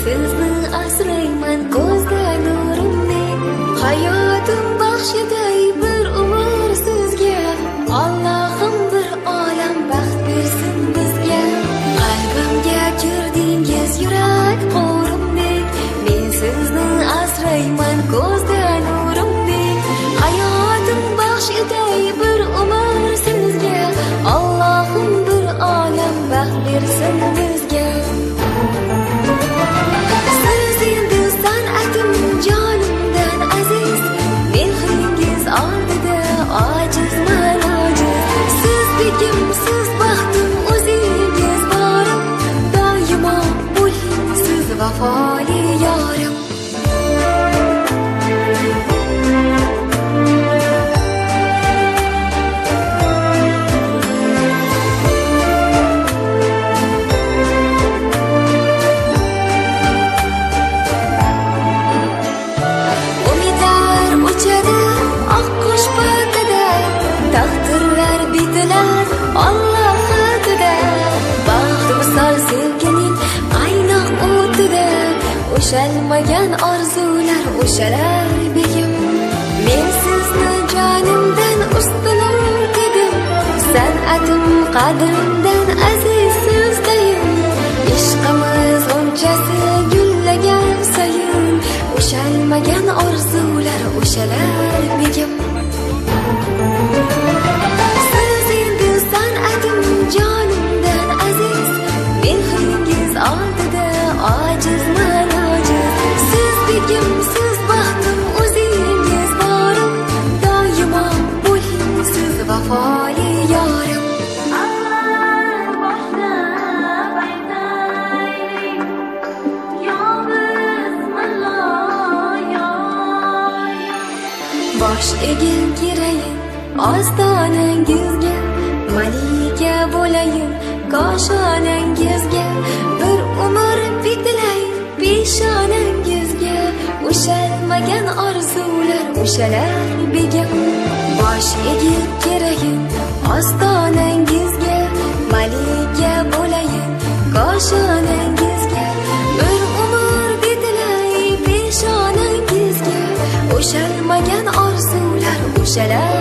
sizni asrayman ko'zda nurimdek. Hayotim baxshiday bir umr sizga. Allohim bir olam baxt bersin bizga. Qalbimga kirdingiz yurak qo'rimdek. Men sizni asrayman ko'zda nurimdek. Hayotim baxshiday bir umr sizga. Allohim bir olam baxt bersin bizga. Siz endi san'atim jonimdan aziz. Mehringiz oldida ojizman ojiz. Siz begim, siz baxtim, o'zingiz borim. Doimo bo'ling siz vafoli yorim. Taqdirlar bitilar Alloh xatida. Baxt misol sevgining qaynoq o'tida. O'shalmagan orzular o'shalar begim. Men sizni jonimdan ustunroq dedim. San'atim qadrimdan aziz sizdayim. Ishqimiz unchasi gullagan sayin. O'shalmagan orzular o'shalar begim. Siz endi san'atim jonimdan aziz. Mehringiz oldida ojizman ojiz. Siz begim, siz baxtim, o'zingiz borim. Doimo bo'ling siz vafoli yorim. Bosh egil kirayin ostonangizga. Malika bo'layin koshonangizga. Bir umr bitilay peshonangizga. O'shalmagan orzular o'shalar begim. Bosh egil kirayin ostonangizga. Malika bo'layin koshonangizga. Bir umr bitilay peshonangizga. O'shalmagan orzular o'shalar